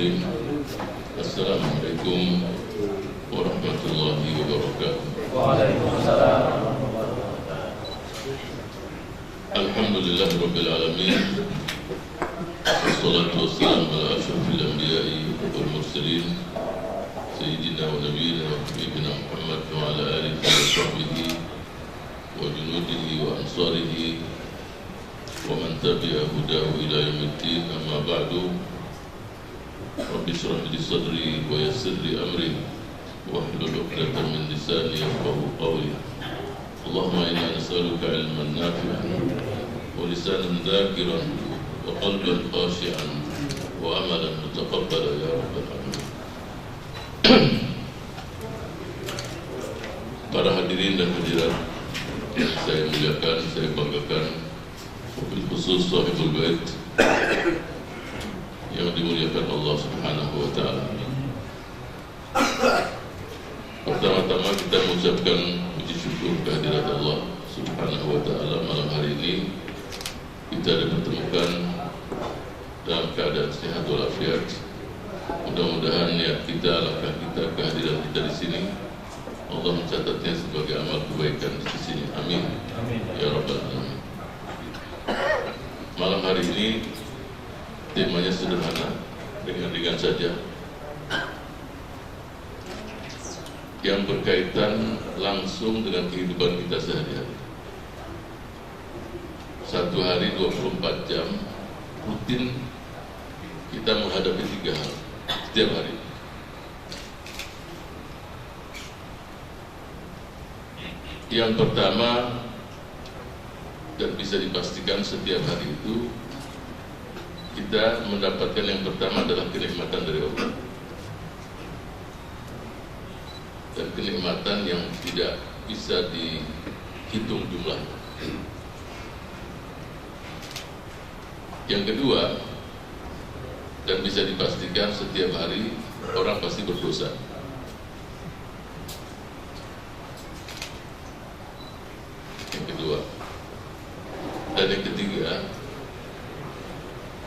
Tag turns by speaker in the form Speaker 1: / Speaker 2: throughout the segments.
Speaker 1: Muslim. Assalamualaikum warahmatullahi wabarakatuh.
Speaker 2: Waalaikumsalam warahmatullahi wabarakatuh.
Speaker 1: Alhamdulillahirabbil alamin. Wassalatu wassalamu ala asyrafil anbiya'i wal mursalin sayyidina wa nabiyyina wa habibina Muhammad wa ala alihi wa sahbihi wa junudihi wa ansarihi wa man tabi'a hudahu ila yaumiddin. Amma ba'du. Rabbi shrah li sadri wa yassir li amri wahlul 'uqdatam min lisani yafqahu qawli. Allahumma inna nas'aluka 'ilman nafi'an wa lisanan dzakiran wa qalban khashi'an wa amalan mutaqabbalan ya rabbal alamin. Para hadirin dan hadirat yang saya muliakan, saya banggakan, wabil khusus sahibul bait yang dimuliakan Allah Subhanahu wa taala. Pertama-tama kita mengucapkan puji syukur kehadirat Allah Subhanahu wa taala. Malam hari ini kita dipertemukan dalam keadaan sehat walafiat. Mudah-mudahan niat kita, langkah kita, kehadiran kita di sini Allah mencatatnya sebagai amal kebaikan di sisinya. Amin. Ya rabbal alamin. Malam hari ini temanya sederhana, ringan-ringan saja, yang berkaitan langsung dengan kehidupan kita sehari-hari. Satu hari 24 jam rutin kita menghadapi 3 hal setiap hari. Yang pertama, dan bisa dipastikan setiap hari itu kita mendapatkan yang pertama adalah kenikmatan dari Allah, dan kenikmatan yang tidak bisa dihitung jumlahnya. Yang kedua, dan bisa dipastikan setiap hari orang pasti berdosa. Yang kedua, dan yang ketiga,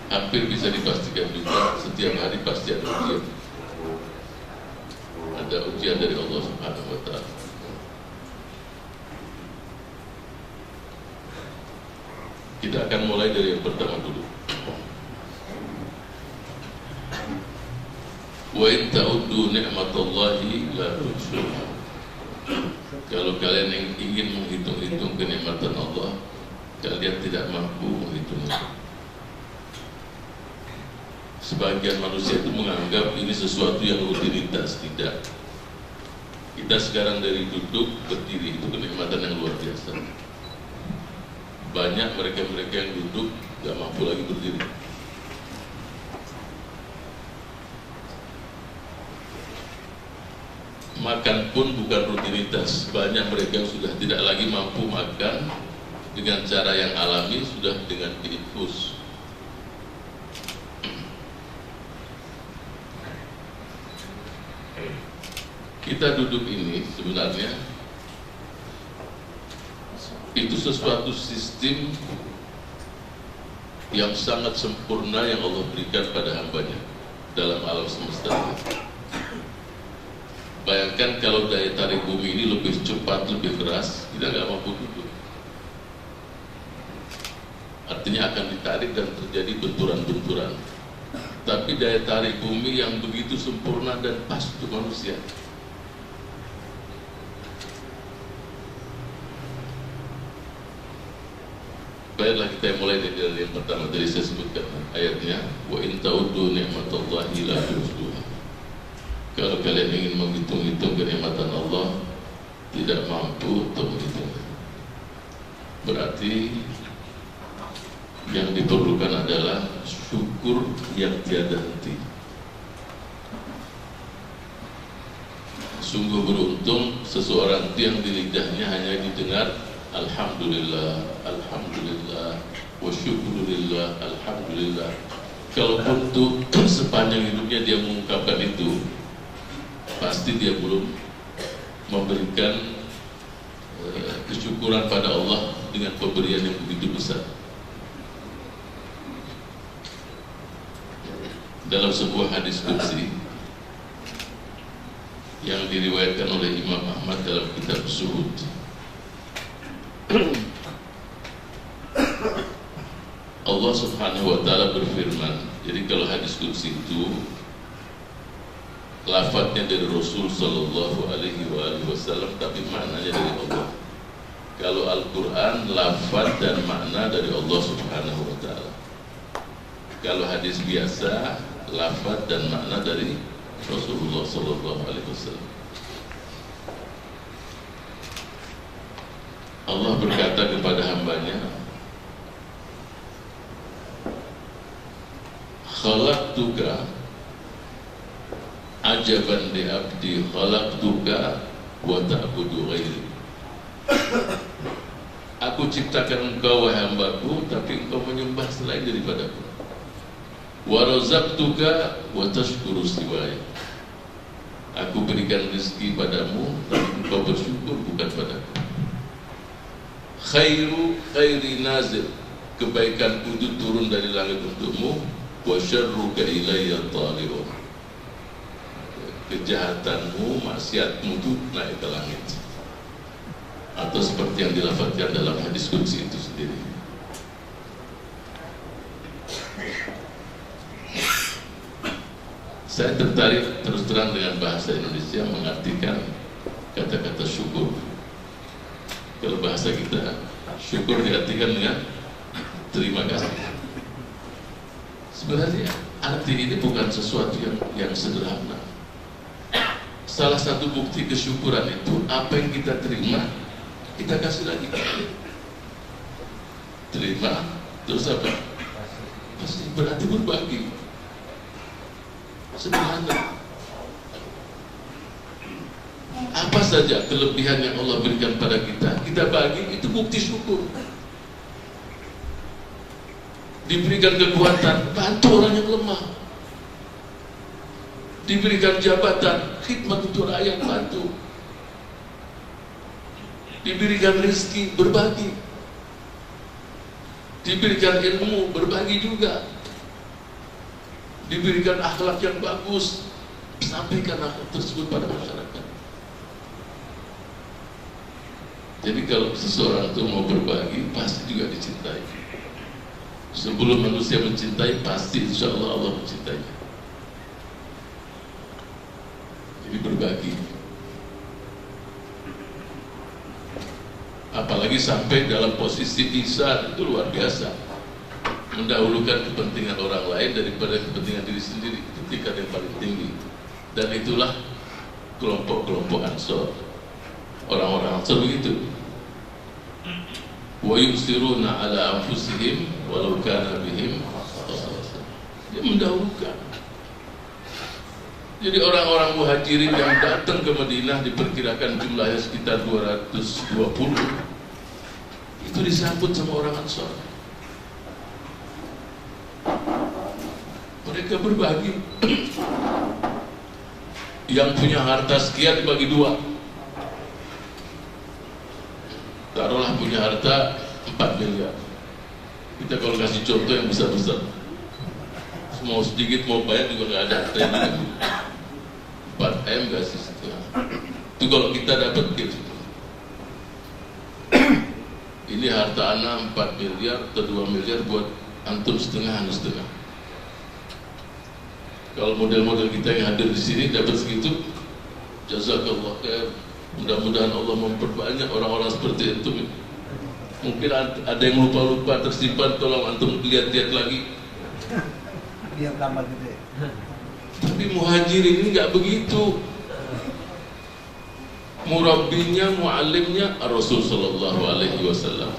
Speaker 1: hampir bisa dipastikan juga setiap hari pasti ada ujian. Ada ujian dari Allah Subhanahu wa taala. Kita akan mulai dari yang pertama dulu. Wa in ta'uddu ni'matallahi la tuhsuha. Kalau kalian ingin menghitung-hitung kenikmatan Allah, kalian tidak mampu menghitungnya. Sebagian manusia itu menganggap ini sesuatu yang rutinitas. Tidak. Kita sekarang dari duduk, berdiri, itu kenikmatan yang luar biasa. Banyak mereka-mereka yang duduk gak mampu lagi berdiri. Makan pun bukan rutinitas. Banyak mereka yang sudah tidak lagi mampu makan dengan cara yang alami, sudah dengan diinfus. Kita duduk ini sebenarnya itu sesuatu sistem yang sangat sempurna yang Allah berikan pada hambanya dalam alam semesta ini. Bayangkan kalau daya tarik bumi ini lebih cepat, lebih keras, kita nggak mampu duduk. Artinya akan ditarik dan terjadi benturan-benturan. Tapi daya tarik bumi yang begitu sempurna dan pas untuk manusia. Baiklah, kita mulai dari yang pertama tadi saya sebutkan ayatnya, wa in ta'uddu ni'matallahi la tuhsuha. Kalau kalian ingin menghitung-hitung kenikmatan Allah, tidak mampu untuk menghitungnya. Berarti yang diperlukan adalah syukur yang tiada henti. Sungguh beruntung seseorang yang di lidahnya hanya didengar Alhamdulillah, Alhamdulillah, wa syukurillah, Alhamdulillah. Kalau untuk sepanjang hidupnya dia mengungkapkan itu, pasti dia belum memberikan kesyukuran pada Allah dengan pemberian yang begitu besar. dalam sebuah hadis qudsi yang diriwayatkan oleh Imam Ahmad dalam kitab Zuhud. Allah Subhanahu wa taala berfirman. Jadi kalau hadis qudsi itu lafadznya dari Rasul sallallahu alaihi wasallam, tapi maknanya dari Allah. Kalau Al-Qur'an lafadz dan makna dari Allah Subhanahu wa taala. Kalau hadis biasa lafadz dan makna dari Rasulullah sallallahu alaihi wasallam. Allah berkata kepada hambanya, khalaqtuka ajaban li abdi khalaqtuka wa ta'budu ghairi. Aku ciptakan engkau wahai hambaku, tapi engkau menyembah selain daripadaku. Wa razaqtuka wa tashkuru siwaya. Aku berikan rezeki padamu, tapi engkau bersyukur bukan padaku. Khairi nazil, kebaikanku itu turun dari langit untukmu. Wa syarruka ilayya tali'un, kejahatanmu, maksiatmu itu naik ke langit. Atau seperti yang dilafadzkan dalam hadis qudsi itu sendiri. Saya tertarik terus terang dengan bahasa Indonesia mengartikan kata-kata syukur. Kalau bahasa kita, syukur diartikan dengan terima kasih. Sebenarnya arti ini bukan sesuatu yang sederhana. Salah satu bukti kesyukuran itu apa yang kita terima, kita kasih lagi. Terima, terus apa? Pasti berarti berbagi. Sederhana. Apa saja kelebihan yang Allah berikan pada kita, kita bagi, itu bukti syukur. Diberikan kekuatan, bantu orang yang lemah. Diberikan jabatan, khidmat untuk rakyat, bantu. Diberikan rezeki, berbagi. Diberikan ilmu, berbagi juga. Diberikan akhlak yang bagus, sampaikan akhlak tersebut pada masyarakat. Jadi kalau seseorang itu mau berbagi, pasti juga dicintai. Sebelum manusia mencintai, pasti insya Allah Allah mencintainya. Jadi berbagi. Apalagi sampai dalam posisi ihsan, itu luar biasa. Mendahulukan kepentingan orang lain daripada kepentingan diri sendiri, itu tingkat yang paling tinggi. Dan itulah kelompok-kelompok Ansor. Orang-orang Ansor begitu. Wa yusiruna ala anfusihim walau kana bihim khasasah. Dia mendahulukan. Jadi orang-orang muhajirin yang datang ke Madinah diperkirakan jumlahnya sekitar 220. Itu disambut sama orang Ansor. Mereka berbagi. Yang punya harta sekian dibagi dua. Taruhlah punya harta 4 miliar. Kita kalau kasih contoh yang besar-besar, mau sedikit mau banyak juga nggak ada. 4M kasih setengah. Itu kalau kita dapat gitu. Ini harta anak 4 miliar atau 2 miliar buat antum setengah, anu setengah. Kalau model-model kita yang hadir di sini dapat segitu, jazakallah khair. Mudah-mudahan Allah memperbanyak orang-orang seperti itu. Mungkin ada yang lupa-lupa tersimpan, tolong antum lihat-lihat lagi.
Speaker 3: Biar tambah gede.
Speaker 1: Tapi muhajirin ini nggak begitu. Murabbinya, muallimnya Rasul sallallahu alaihi wasallam.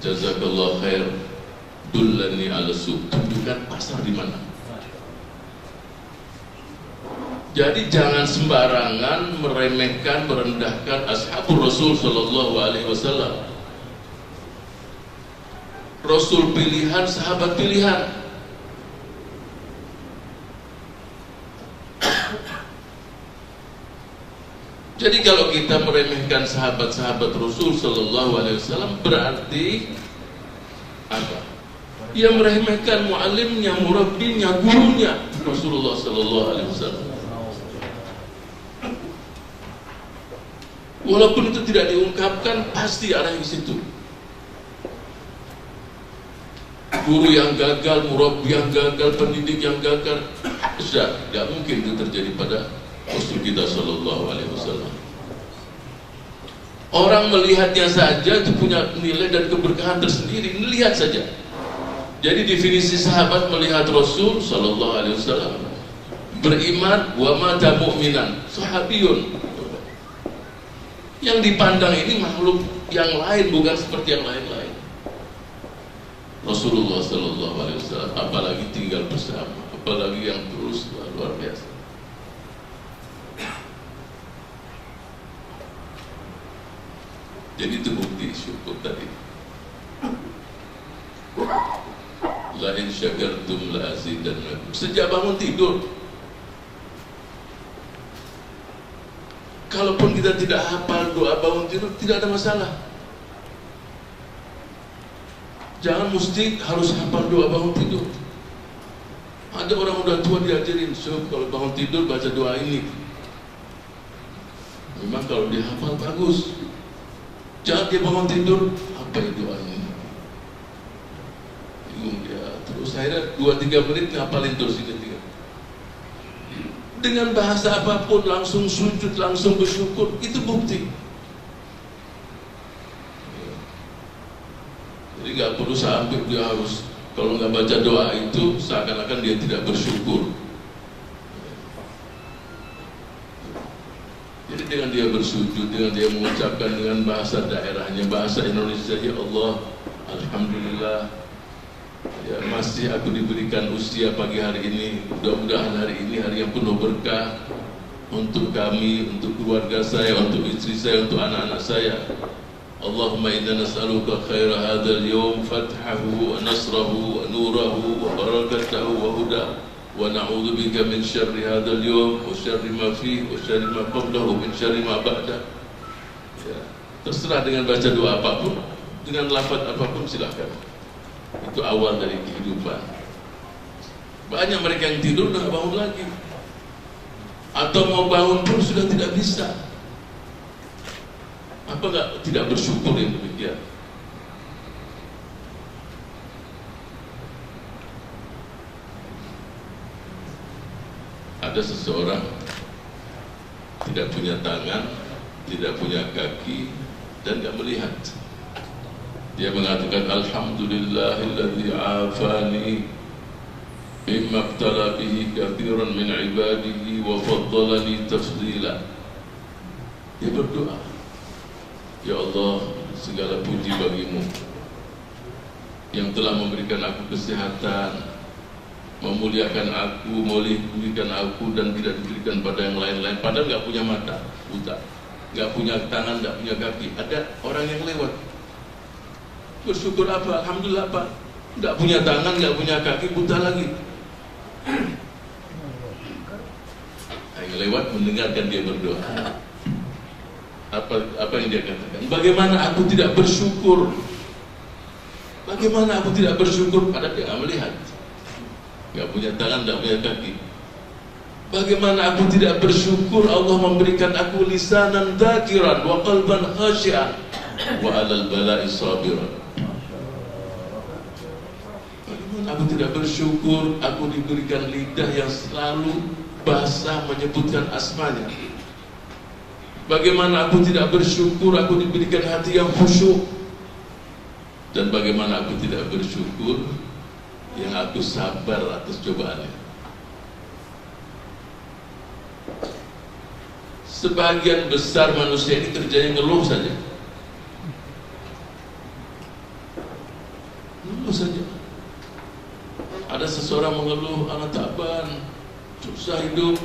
Speaker 1: Jazakallah khair. Dullani ala suq. Tunjukkan pasar di mana. Jadi jangan sembarangan meremehkan, merendahkan ashabul Rasul sallallahu alaihi wasallam. Rasul pilihan, sahabat pilihan. Jadi kalau kita meremehkan sahabat-sahabat Rasul sallallahu alaihi wasallam berarti apa? Dia meremehkan muallimnya, murabbinya, gurunya Rasulullah sallallahu alaihi wasallam. Walaupun itu tidak diungkapkan, pasti arah ke situ. Guru yang gagal, murabbi yang gagal, pendidik yang gagal, sudah tidak mungkin itu terjadi pada Rasul kita sallallahu alaihi wasallam. Orang melihatnya saja itu punya nilai dan keberkahan tersendiri. Lihat saja. Jadi definisi sahabat melihat Rasul sallallahu alaihi wasallam, beriman wa mata mu'minan, sahabiyun. Yang dipandang ini makhluk yang lain, bukan seperti yang lain-lain. Rasulullah sallallahu alaihi wasallam, apalagi tinggal bersama, apalagi yang terus luar biasa. Jadi itu bukti syukur tadi. La in syakartum la azidannakum. Sejak bangun tidur, kalaupun kita tidak hafal doa bangun tidur, tidak ada masalah. Jangan mesti harus hafal doa bangun tidur. Ada orang udah tua diajarin, so kalau bangun tidur baca doa ini. Memang kalau dia hafal bagus. Jangan dia bangun tidur, apa ya doa ini? Bingung dia. Terus akhirnya 2-3 menit ngapalin terus ini. Dengan bahasa apapun langsung sujud, langsung bersyukur, itu bukti. Jadi nggak perlu sampai dia harus, kalau nggak baca doa itu seakan-akan dia tidak bersyukur. Jadi dengan dia bersujud, dengan dia mengucapkan dengan bahasa daerahnya, bahasa Indonesia, ya Allah, alhamdulillah, ya masih aku diberikan usia pagi hari ini. Mudah-mudahan hari ini hari yang penuh berkah untuk kami, untuk keluarga saya, untuk istri saya, untuk anak-anak saya. Allahumma inna nas'aluka khaira hadzal yawm, fathahu wa nasrahu wa nurahu wa barakatahu wa huda, wa na'udzu bika min syarri hadzal yawm wa syarri ma fihi wa syarri ma qablahu min syarri ma ba'da. Ya, terserah dengan baca doa apapun, dengan lafaz apapun silakan. Itu awal dari kehidupan. Banyak mereka yang tidur dan bangun lagi, atau mau bangun pun sudah tidak bisa. Apa enggak tidak bersyukur yang demikian? Ada seseorang tidak punya tangan, tidak punya kaki, dan enggak melihat. Dia mengatakan alhamdulillahilladzi afani mimma ibtala bihi katsiran min ibadihi wa faddalani tafdila. Dia berdoa, ya Allah, segala puji bagimu yang telah memberikan aku kesehatan, memuliakan aku, melindungi aku, dan tidak diberikan pada yang lain-lain. Padahal nggak punya mata, buta, nggak punya tangan, nggak punya kaki. Ada orang yang lewat, bersyukur apa? Alhamdulillah apa? Nggak punya tangan, nggak punya kaki, buta lagi. Yang lewat mendengarkan dia berdoa. Apa yang dia katakan? Bagaimana aku tidak bersyukur? Bagaimana aku tidak bersyukur? Padahal dia nggak melihat, nggak punya tangan, nggak punya kaki. Bagaimana aku tidak bersyukur Allah memberikan aku lisanan dzakiran wa qalban khashi'an wa 'alal bala'i sabiran. Bagaimana aku tidak bersyukur aku diberikan lidah yang selalu basah menyebutkan asmanya. Bagaimana aku tidak bersyukur aku diberikan hati yang khusyuk. Dan bagaimana aku tidak bersyukur yang aku sabar atas cobaannya. Sebagian besar manusia ini kerjanya ngeluh saja. Ngeluh saja. Ada seseorang mengeluh, anak taban, susah hidup,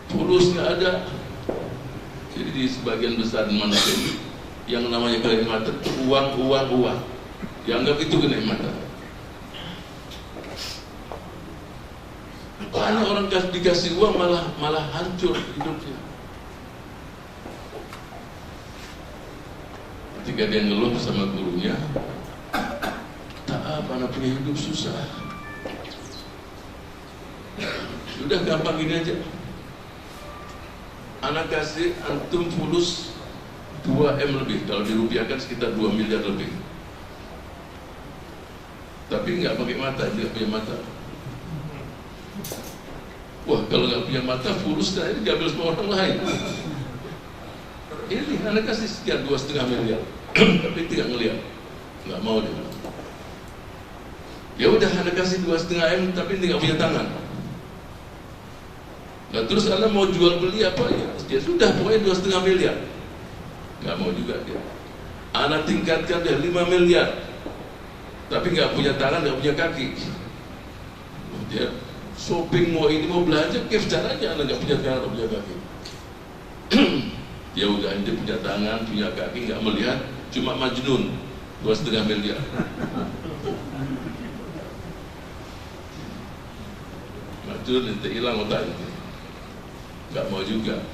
Speaker 1: fulus nggak ada. Jadi di sebagian besar manusia ini yang namanya kenikmatan uang, dianggap itu kenikmatan. Banyak orang dikasih uang malah hancur hidupnya. Ketika dia ngeluh sama gurunya, tak Kenapa anak punya hidup susah? Sudah gampang gini aja. Anak kasih antum fulus 2M lebih, kalau dirupiahkan sekitar 2 miliar lebih. Tapi nggak pakai mata, tidak punya mata. Wah, kalau nggak punya mata, fulus ini diambil semua orang lain. Ini anak kasih sekian 2,5 miliar, tapi tidak ngelihat, nggak mau dia. Ya udah, anak kasih 2,5 M, tapi tidak punya tangan. Nah terus anak mau jual beli apa ya? Ya sudah, pokoknya 2,5 miliar, nggak mau juga dia. Anak tingkatkan dia 5 miliar, tapi nggak punya tangan, nggak punya kaki. Dia shopping mau ini mau belanja, kif caranya anak nggak punya tangan, nggak punya kaki. Ya udah, dia punya tangan, punya kaki, nggak melihat, cuma majnun 2,5 miliar. Majnun ente hilang otak ini, nggak mau juga.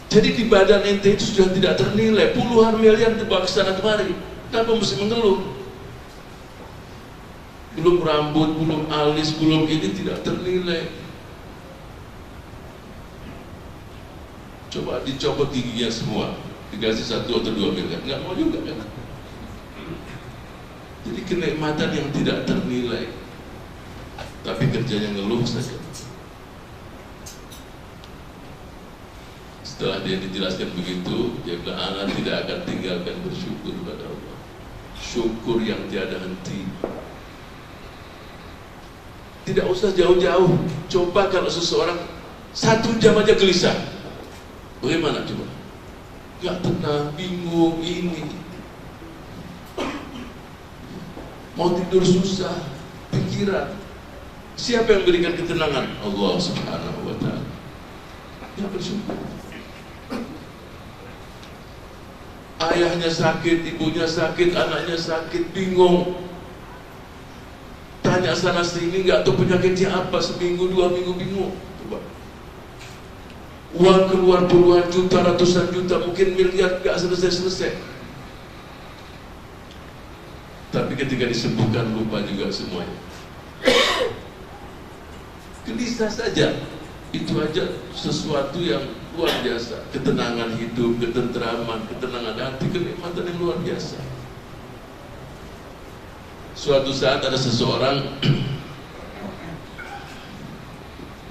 Speaker 1: Jadi di badan ente itu sudah tidak ternilai, puluhan miliar dibawa ke sana kemari. Kenapa mesti mengeluh? Belum rambut, belum alis, belum ini, tidak ternilai. Coba dicopot giginya semua, dikasih 1 atau 2 miliar, nggak mau juga kan? Jadi kenikmatan yang tidak ternilai, tapi kerjanya ngeluh saja. Setelah dia dijelaskan begitu, dia bilang, anak tidak akan tinggalkan bersyukur pada Allah. Syukur yang tiada henti. Tidak usah jauh-jauh. Coba kalau seseorang 1 jam aja gelisah, bagaimana coba? Gak tenang, bingung, ini mau tidur susah, pikiran. Siapa yang berikan ketenangan? Allah Subhanahu wa ta'ala. Ya bersyukur. Ayahnya sakit, ibunya sakit, anaknya sakit, bingung. Tanya sana sini, nggak tahu penyakitnya apa, seminggu 2 minggu bingung. Coba. Uang keluar puluhan juta, ratusan juta, mungkin miliar, nggak selesai-selesai. Tapi ketika disembuhkan lupa juga semuanya. Gelisah saja. Itu aja sesuatu yang luar biasa. Ketenangan hidup, ketentraman, ketenangan hati, kenikmatan yang luar biasa. Suatu saat ada seseorang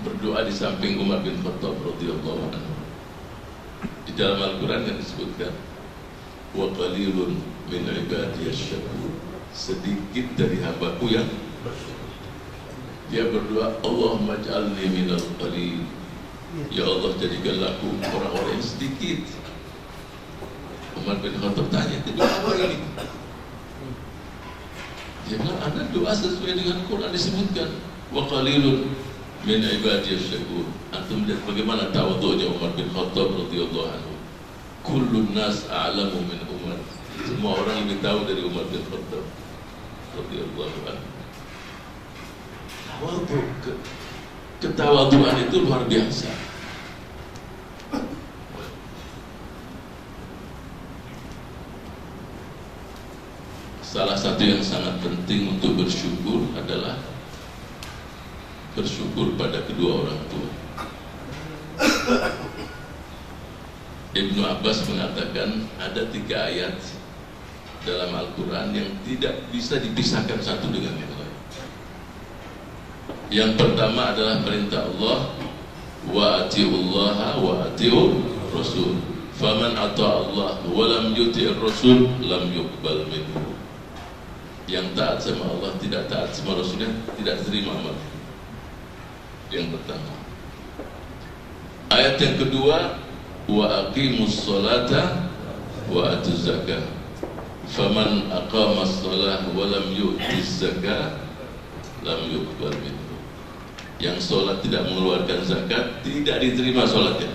Speaker 1: berdoa di samping Umar bin Khattab radhiyallahu anhu. Di dalam Al-Quran yang disebutkan, wa qalilun min ibadiyasy syakur. Sedikit dari hambaku yang dia berdoa, Allahumma ij'alni minal qalil. Ya Allah, jadikanlah aku orang-orang yang sedikit. Umar bin Khattab tanya, itu apa ini? Dia bilang, anda doa sesuai dengan Quran disebutkan, wa qalilun min ibadiyasy syakur. Antum lihat bagaimana tawadhu'nya Umar bin Khattab radhiyallahu anhu. Kullun nas a'lamu min Umar. Semua orang lebih tahu dari Umar bin Khattab radhiyallahu anhu. Ketawaduan itu luar biasa. Salah satu yang sangat penting untuk bersyukur adalah bersyukur pada kedua orang tua. Ibnu Abbas mengatakan ada 3 ayat dalam Al-Quran yang tidak bisa dipisahkan satu dengan yang lain. Yang pertama adalah perintah Allah, wa atiullaha wa atiur rasul. Faman ata'a Allah wa lam yuti'ir rasul lam yuqbal minhu. Yang taat sama Allah tidak taat sama Rasulnya, tidak terima amal. Yang pertama. Ayat yang kedua, wa aqimus sholata wa atuz zakah. Faman aqamas shalah wa lam yu'tiz zakah lam yuqbal minhu. Yang sholat tidak mengeluarkan zakat, tidak diterima sholatnya.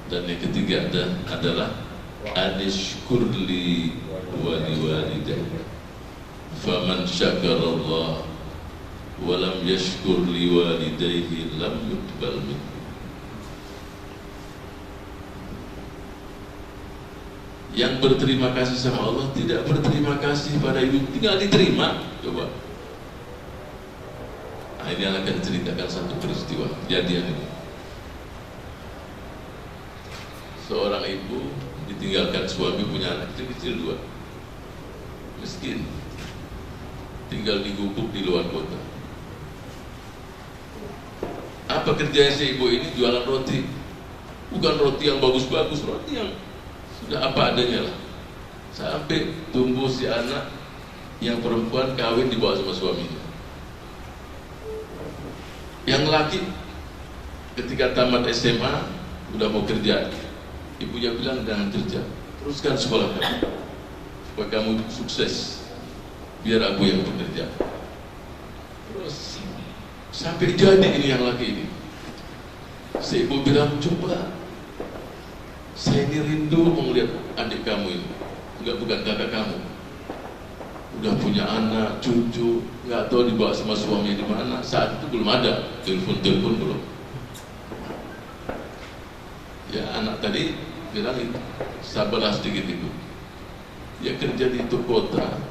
Speaker 1: Dan yang ketiga adalah anishkurli wa liwalidayya. Faman syakarallah wa lam yashkur liwalidayhi lam yuqbal minhu. Yang berterima kasih sama Allah tidak berterima kasih pada ibu, tinggal diterima. Coba. Nah, ini akan ceritakan satu peristiwa kejadian ini. Seorang ibu ditinggalkan suami, punya anak kecil-kecil 2, miskin, tinggal di gubuk di luar kota. Apa kerjanya si ibu ini? Jualan roti. Bukan roti yang bagus-bagus, roti yang sudah apa adanya lah. Sampai tumbuh si anak yang perempuan, kawin, dibawa sama suaminya. Yang laki ketika tamat SMA udah mau kerja, ibunya bilang jangan kerja, teruskan sekolah kamu supaya kamu sukses, biar aku yang bekerja. Terus sampai jadi ini yang laki ini. Si ibu bilang, coba, saya ini rindu melihat adik kamu ini, bukan kakak kamu, udah punya anak, cucu, nggak tahu dibawa sama suaminya di mana. Saat itu belum ada telepon belum. Ya anak tadi bilang itu, sabarlah sedikit ibu. Dia kerja di itu kota,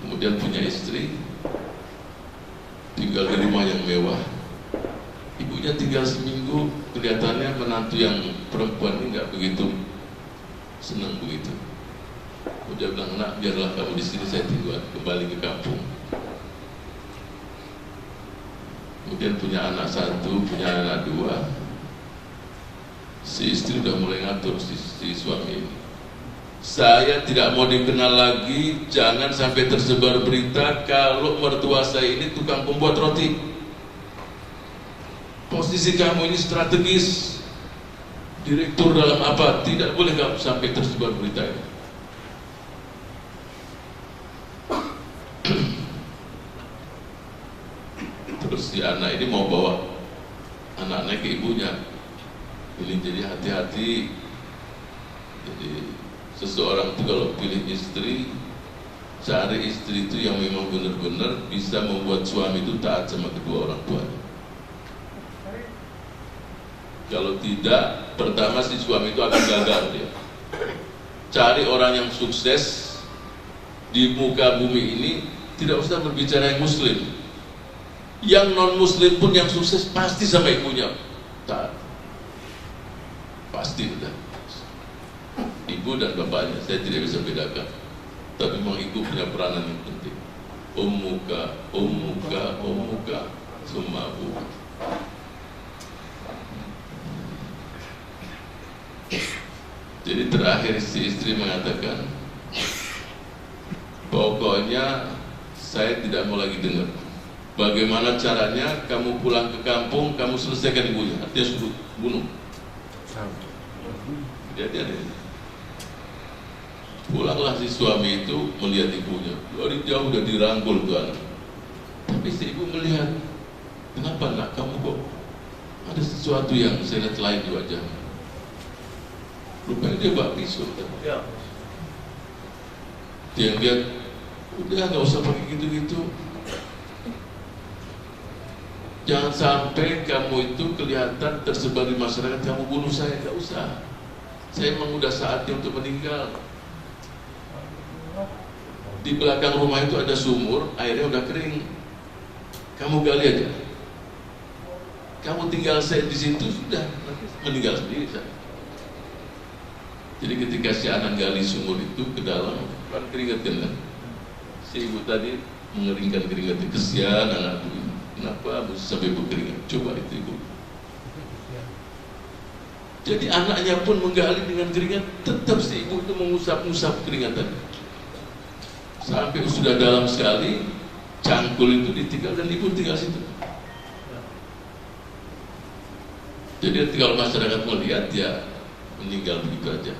Speaker 1: kemudian punya istri, tinggal di rumah yang mewah. Ibunya tinggal seminggu, kelihatannya menantu yang perempuan ini nggak begitu senang begitu. Dia bilang, nak, biarlah kamu di sini, saya tinggal kembali ke kampung. Kemudian punya anak 1, punya anak 2. Si istri udah mulai ngatur si suami ini. Saya tidak mau dikenal lagi, jangan sampai tersebar berita kalau mertua saya ini tukang pembuat roti. Posisi kamu ini strategis, direktur dalam apa, tidak boleh kamu sampai tersebar berita ini. Terus si anak ini mau bawa anak-anak ke ibunya. Ini jadi hati-hati. Jadi seseorang itu kalau pilih istri, cari istri itu yang memang benar-benar bisa membuat suami itu taat sama kedua orang tuanya. Kalau tidak, pertama si suami itu akan gagal dia. Cari orang yang sukses di muka bumi ini, tidak usah berbicara yang muslim. Yang non muslim pun yang sukses pasti sama ibunya taat. Pasti udah. Ibu dan bapaknya, saya tidak bisa bedakan. Tapi memang ibu punya peranan yang penting. Ummuka, summa abuka. Jadi terakhir si istri mengatakan, pokoknya saya tidak mau lagi dengar. Bagaimana caranya kamu pulang ke kampung, kamu selesaikan ibunya. Dia suruh bunuh. Jadi pulanglah si suami itu melihat ibunya. Dari jauh udah dirangkul tuh anak. Tapi si ibu melihat, kenapa nak, kamu kok ada sesuatu yang saya lihat lain di wajahnya. Rupanya dia bawa pisau kan? Ya. Dia lihat, udah nggak usah pakai gitu-gitu. Jangan sampai kamu itu kelihatan tersebar di masyarakat, kamu bunuh saya, nggak usah. Saya memang udah saatnya untuk meninggal. Di belakang rumah itu ada sumur, airnya udah kering. Kamu gali aja. Kamu tinggal saya di situ sudah meninggal sendiri saya. Jadi ketika si anak gali sumur itu ke dalam, kan keringat kan? Si ibu tadi mengeringkan keringatnya, kesian anakku ini. Kenapa mesti sampai berkeringat? Coba itu ibu. Jadi anaknya pun menggali dengan keringat, tetap si ibu itu mengusap-usap keringat tadi. Sampai sudah dalam sekali, cangkul itu ditinggal dan ibu tinggal situ. Jadi kalau masyarakat melihat, ya meninggal begitu aja.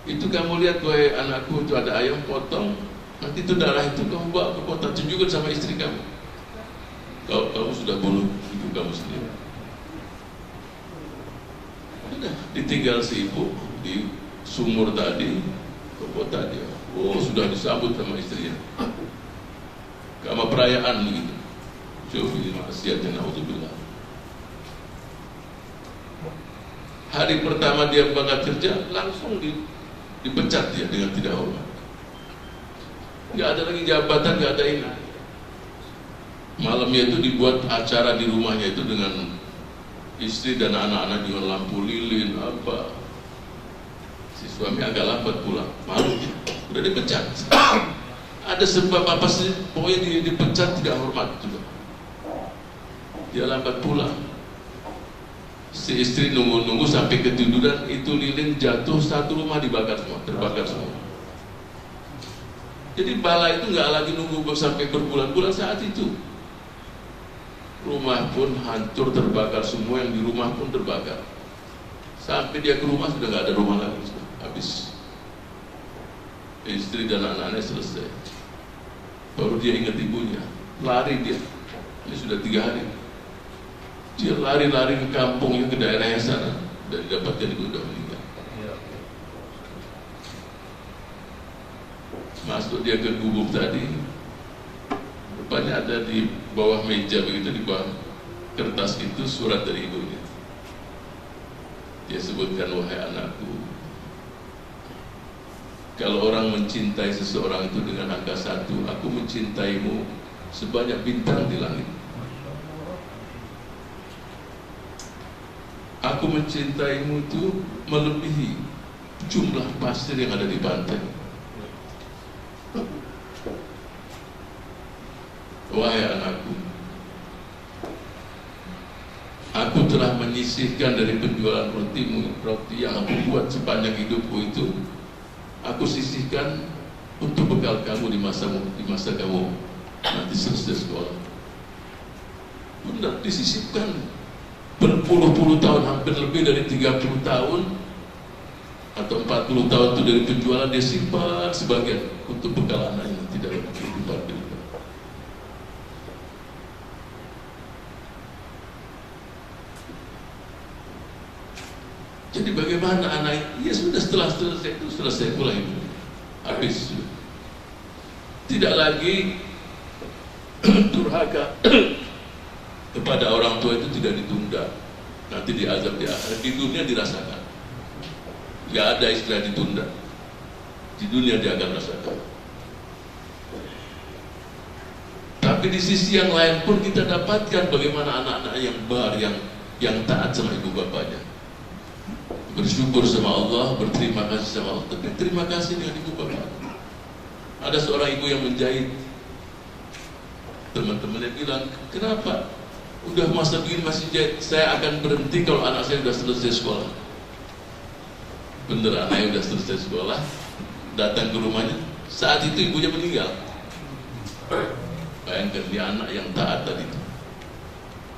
Speaker 1: Itu kamu lihat, wahai anakku, itu ada ayam potong, nanti itu darah itu kamu bawa ke kota, tunjukkan sama istri kamu. Kalau kamu sudah bunuh ibu kamu sendiri. Sudah ditinggal si ibu di sumur tadi ke kota dia. Oh, sudah disambut sama istrinya. Kama perayaan begitu. Coba ini maksiatnya, naudzubillah. Hari pertama dia berangkat kerja, langsung dipecat dia dengan tidak hormat. Nggak ada lagi jabatan, nggak ada ini. Malamnya itu dibuat acara di rumahnya itu dengan istri dan anak-anak dengan lampu lilin apa. Si suami agak lambat pulang, malu dia, udah dipecat. Ada sebab apa sih? Pokoknya dia dipecat tidak hormat juga. Dia lambat pulang. Si istri nunggu-nunggu sampai ketiduran, itu lilin jatuh, satu rumah dibakar semua, terbakar semua. Jadi bala itu nggak lagi nunggu sampai berbulan-bulan, saat itu rumah pun hancur, terbakar semua, yang di rumah pun terbakar. Sampai dia ke rumah sudah nggak ada rumah lagi, sudah habis. Istri dan anak-anaknya selesai. Baru dia ingat ibunya, lari dia. Ini sudah 3 hari. Dia lari-lari ke kampungnya, ke daerahnya sana, dan dapatkan ibu sudah meninggal. Masuk dia ke gubuk tadi, rupanya ada di bawah meja begitu, di bawah kertas itu surat dari ibunya. Dia sebutkan, wahai anakku, kalau orang mencintai seseorang itu dengan angka 1, aku mencintaimu sebanyak bintang di langit. Aku mencintaimu itu melebihi jumlah pasir yang ada di pantai. Wahai anakku, aku telah menyisihkan dari penjualan roti yang aku buat sepanjang hidupku itu, aku sisihkan untuk bekal kamu di masa kamu nanti selesai sekolah. Benar, disisipkan berpuluh-puluh tahun, hampir lebih dari 30 tahun atau 40 tahun itu dari penjualan, dia simpan sebagian untuk bekal anaknya nanti dalam kehidupan beliau. Jadi bagaimana anak, ya sudah setelah selesai itu selesai pula itu, habis. Tidak lagi durhaka kepada orang tua itu tidak ditunda, nanti diazab di akhirat, di dunia dirasakan. Tidak ada istilah ditunda, di dunia dia akan rasakan. Tapi di sisi yang lain pun kita dapatkan bagaimana anak-anak yang bar, yang taat sama ibu bapaknya, bersyukur sama Allah, berterima kasih sama Allah, tapi terima kasih dengan ibu bapak. Ada seorang ibu yang menjahit, teman-temannya bilang, kenapa? Udah masa begini masih jahit, saya akan berhenti kalau anak saya sudah selesai sekolah. Bener, anaknya sudah selesai sekolah, datang ke rumahnya, saat itu ibunya meninggal. Bayangkan, dia anak yang taat tadi.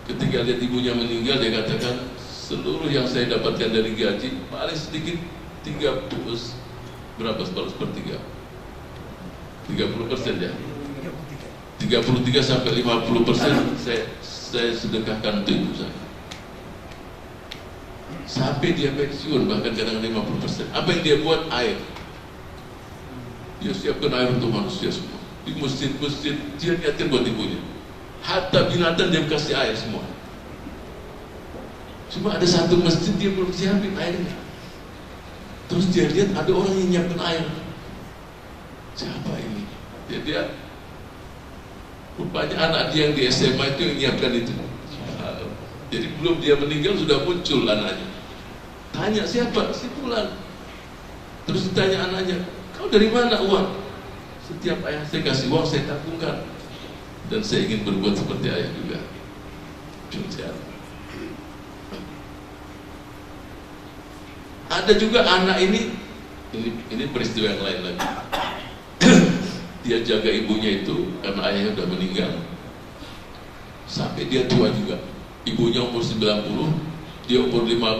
Speaker 1: Ketika lihat ibunya meninggal, dia katakan, seluruh yang saya dapatkan dari gaji paling sedikit 30 berapa sepertiga, 30% ya, 33 sampai 50% saya sedekahkan untuk ibu saya. Sampai dia pensiun, bahkan kadang 50%. Apa yang dia buat? Air. Dia siapkan air untuk manusia semua. Di masjid-masjid dia niatkan buat ibunya. Hatta binatang dia kasih air semua. Cuma ada satu masjid dia belum siapin airnya. Terus dia lihat ada orang yang nyiapkan air. Siapa ini? Dia rupanya anak dia yang di SMA itu yang nyiapkan itu. Jadi belum dia meninggal sudah muncul anaknya. Tanya siapa? Si Fulan. Terus ditanya anaknya, kau dari mana uang? Setiap ayah saya kasih uang saya tabungkan, dan saya ingin berbuat seperti ayah juga. Ada juga anak ini peristiwa yang lain lagi. Dia jaga ibunya itu karena ayahnya sudah meninggal sampai dia tua juga. Ibunya umur 90, dia umur 65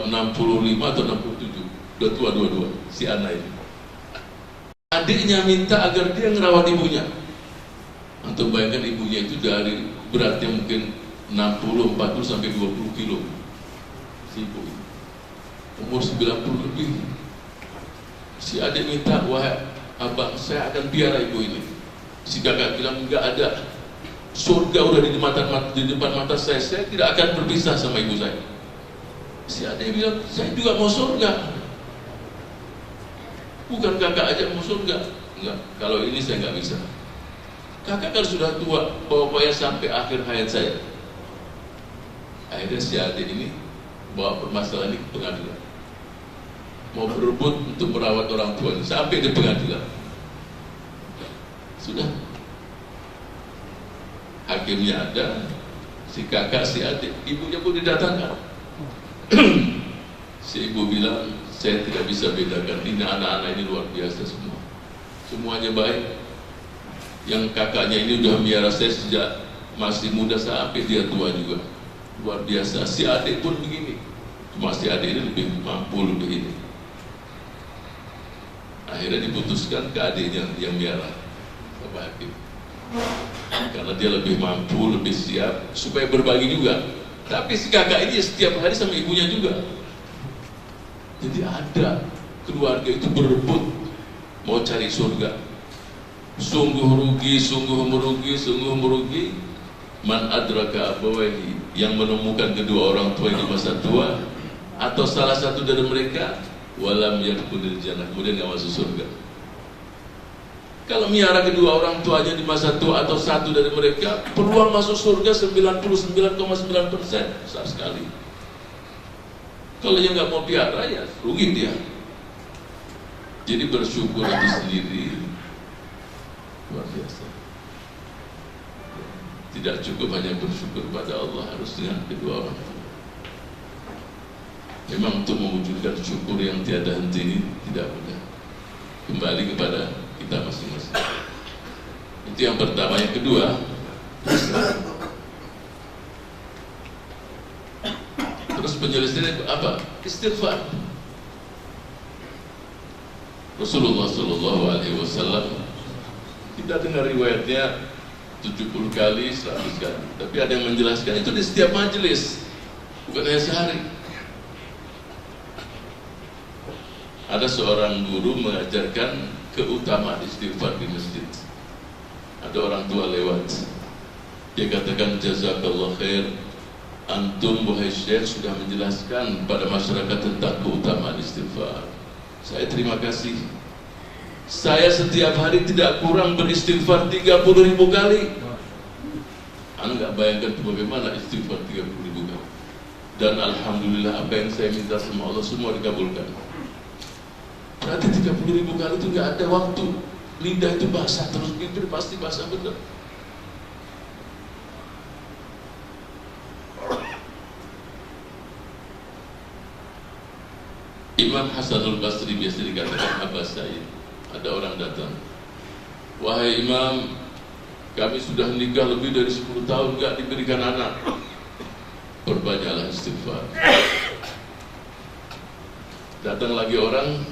Speaker 1: atau 67, udah tua dua-dua si anak ini. Adiknya minta agar dia ngerawat ibunya. Untuk bayangkan ibunya itu dari beratnya mungkin 60, 40 sampai 20 kilo si ibu ini. Umur 90 lebih. Si adik minta, wahai abang, saya akan piara ibu ini. Si kakak bilang, enggak ada, surga udah di depan mata saya tidak akan berpisah sama ibu saya. Si adik bilang, saya juga mau surga. Bukan kakak aja mau surga. Enggak, kalau ini saya nggak bisa. Kakak kan sudah tua, pokoknya sampai akhir hayat saya. Akhirnya si adik ini bawa permasalahan ini ke pengadilan. Mau berebut untuk merawat orang tuanya sampai di pengadilan. Sudah. Hakimnya ada, si kakak, si adik, ibunya pun didatangkan. Si ibu bilang, saya tidak bisa bedakan, ini anak-anak ini luar biasa semua. Semuanya baik. Yang kakaknya ini udah miara saya sejak masih muda sampai dia tua juga. Luar biasa. Si adik pun begini. Cuma si adik ini lebih mampu lebih ini. Akhirnya diputuskan ke adiknya yang miara sama hakim. Karena dia lebih mampu, lebih siap, supaya berbagi juga. Tapi si kakak ini setiap hari sama ibunya juga. Jadi ada keluarga itu berebut mau cari surga. Sungguh rugi, sungguh merugi, sungguh merugi. Man adraka abawaihi, yang menemukan kedua orang tua di masa tua, atau salah satu dari mereka, walam yadkhulul jannah, kemudian nggak masuk surga. Kalau miara kedua orang tuanya di masa tua atau satu dari mereka, peluang masuk surga 99,9%, besar sekali. Kalau yang nggak mau piara, ya rugi dia. Jadi bersyukur itu sendiri luar biasa. Tidak cukup hanya bersyukur pada Allah, harus dengan kedua orang tua. Memang untuk mewujudkan syukur yang tiada henti ini tidak mudah. Kembali kepada kita masing-masing. Itu yang pertama. Yang kedua, terus penjelasannya apa? Istighfar. Rasulullah Shallallahu Alaihi Wasallam, kita dengar riwayatnya 70 kali, 100 kali. Tapi ada yang menjelaskan itu di setiap majelis, bukan hanya sehari. Ada seorang guru mengajarkan keutamaan istighfar di masjid. Ada orang tua lewat, dia katakan, jazakallah khair, antum wahai syekh sudah menjelaskan pada masyarakat tentang keutamaan istighfar. Saya terima kasih. Saya setiap hari tidak kurang beristighfar 30.000 kali. Anda nggak bayangkan bagaimana istighfar 30.000 kali. Dan alhamdulillah apa yang saya minta sama Allah semua dikabulkan. Berarti 30.000 kali itu nggak ada waktu. Lidah itu basah terus, bibir pasti basah benar. Imam Hasanul Basri biasa dikatakan Abba Said. Ada orang datang, wahai Imam, kami sudah nikah lebih dari 10 tahun gak diberikan anak. Perbanyaklah istighfar. Datang lagi orang,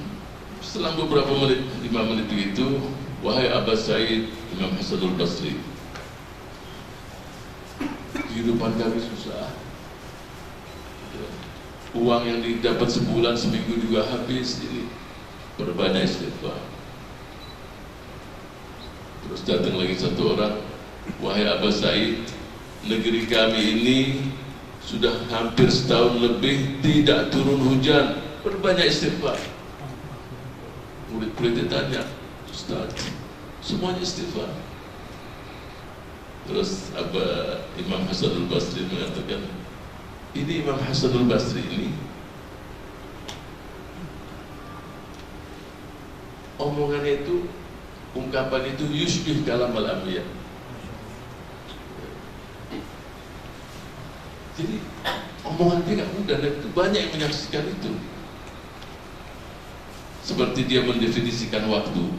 Speaker 1: selang beberapa menit, 5 menit begitu, wahai Abba Said, Imam Hasanul Basri, kehidupan kami susah. Uang yang didapat sebulan, seminggu juga habis. Ini berbanyak istighfar. Terus datang lagi satu orang, wahai Abba Said, negeri kami ini sudah hampir setahun lebih tidak turun hujan. Berbanyak istighfar. Murid-muridnya tanya, Ustaz, semuanya istighfar. Terus Imam Hasanul Basri mengatakan, ini Imam Hasanul Basri ini omongannya itu, ungkapan itu yushbih kalam al-anbiya. Jadi omongan dia nggak mudah, dan itu banyak yang menyaksikan itu. Seperti dia mendefinisikan waktu.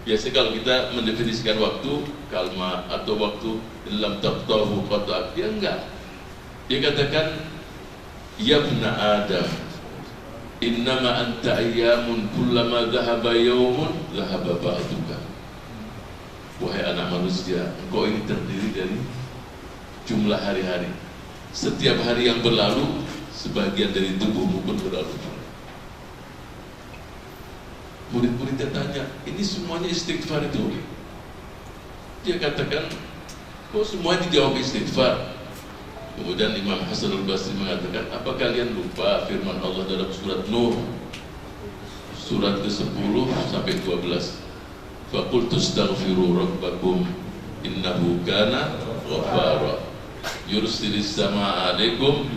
Speaker 1: Biasanya kalau kita mendefinisikan waktu, kalma atau waktu lam taqtahu qata'ak, dia enggak. Dia katakan, ya ibna Adam, innama anta ayyamun kullama dhahaba yawmun dhahaba ba'duka. Wahai anak manusia, engkau ini terdiri dari jumlah hari-hari. Setiap hari yang berlalu, sebagian dari tubuhmu pun berlalu. Murid-muridnya tanya, ini semuanya istighfar itu? Dia katakan, kok semuanya dijawab istighfar? Kemudian Imam Hasan al-Basri mengatakan, apa kalian lupa firman Allah dalam surat Nuh surat ke-10 sampai 12? Faqultu astaghfiru rabbakum innahu kana ghaffara yursilis samaa 'alaikum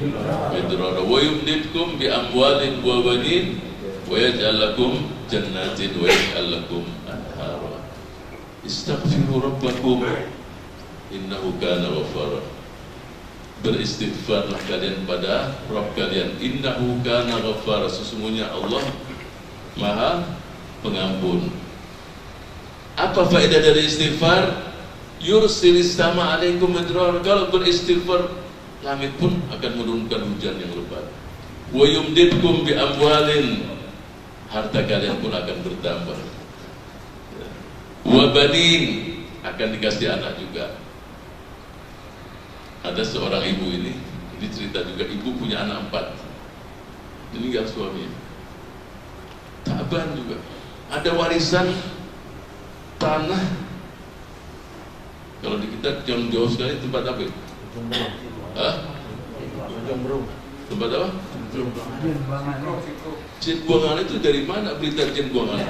Speaker 1: midrara wa yumdidkum bi amwalin wa banin wa yaj'al lakum jannatin wa yaj'al lakum anhara. Istaghfiru rabbakum innahu kana ghaffara. Beristighfarlah kalian pada Rabb kalian, innahu kana ghaffara, sesungguhnya Allah Maha Pengampun. Apa faedah dari istighfar? Yursilis sama alaikum midrar. Kalau beristighfar, langit pun akan menurunkan hujan yang lebat. Wa yumdidkum bi amwalin, harta kalian pun akan bertambah. Wa banin, akan dikasih anak juga. Ada seorang ibu ini cerita juga, ibu punya anak 4, meninggal suaminya, taban juga. Ada warisan tanah, kalau di kita jauh sekali, tempat apa itu? Tempat apa? Jin buangan itu dari mana berita jin buangan?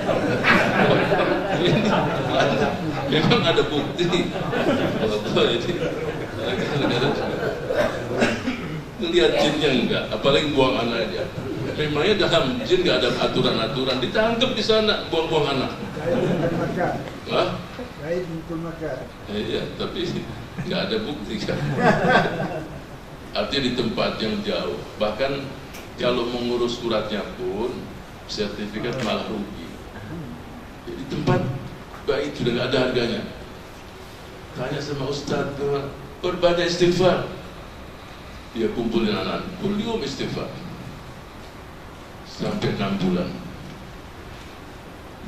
Speaker 1: Memang ada bukti. Lihat jinnya enggak, apalagi buang anak aja. Memangnya dalam jin enggak ada aturan-aturan, ditangkap di sana buang-buang anak. Hah? Iya, tapi enggak ada bukti kan. Artinya di tempat yang jauh. Bahkan kalau mengurus suratnya pun sertifikat malah rugi. Jadi tempat baik sudah enggak ada harganya. Tanya sama Ustaz, berbanyak istighfar. Dia kumpulin anak, kulium istighfar sampai 6 bulan.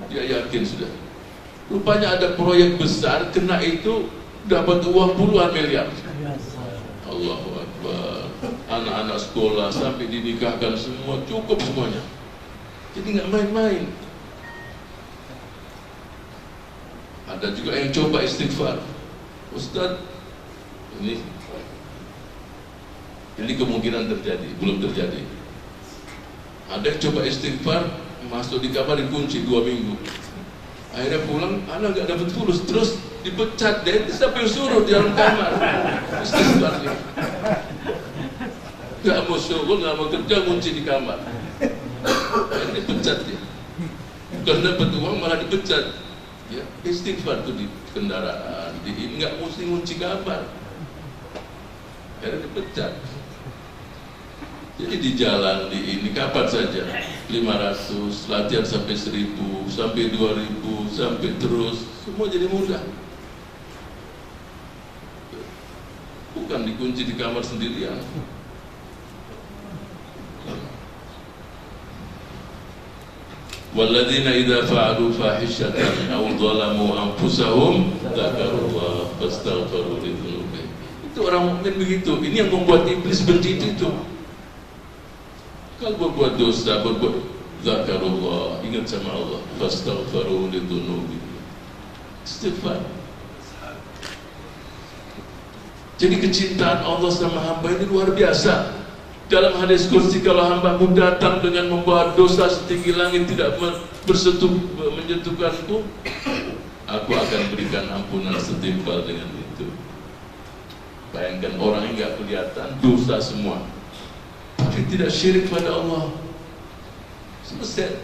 Speaker 1: Dia yakin sudah. Rupanya ada proyek besar, kena itu dapat uang puluhan miliar. Allahu Akbar. Anak-anak sekolah sampai dinikahkan semua, cukup semuanya. Jadi nggak main-main. Ada juga yang coba istighfar. Ustaz, ini kemungkinan terjadi, belum terjadi. Ada yang coba istighfar, masuk di kamar dikunci 2 minggu. Akhirnya pulang, anak gak dapat fulus, terus dipecat deh. Siapa yang suruh di dalam kamar? Istighfar dia. Gak mau syukur, gak mau kerja, kunci di kamar. Akhirnya dipecat dia. Bukan dapat uang, malah dipecat. Ya, istighfar tuh di kendaraan, di ini nggak mesti kunci kamar. Akhirnya dipecat. Jadi di jalan di ini kapan saja 500, latihan sampai 1000, sampai 2000, sampai terus, semua jadi mudah. Bukan dikunci di kamar sendirian. Walladzina idza fa'alu fahishatan aw dhalamu anfusahum dzakarullaha fastaghfiru lidzunubihim. Itu orang mukmin begitu. Ini yang membuat iblis benci itu. Kalau berbuat dosa, berbuat zakarullah, ingat sama Allah, fastaghfiru lidzunubihim. Istighfar. Jadi kecintaan Allah sama hamba ini luar biasa. Dalam hadis qudsi, kalau hambaku datang dengan membawa dosa setinggi langit tidak menyentuhkanku, aku akan berikan ampunan setimpal dengan itu. Bayangkan orang yang nggak kelihatan, dosa semua, tapi tidak syirik pada Allah, selesai.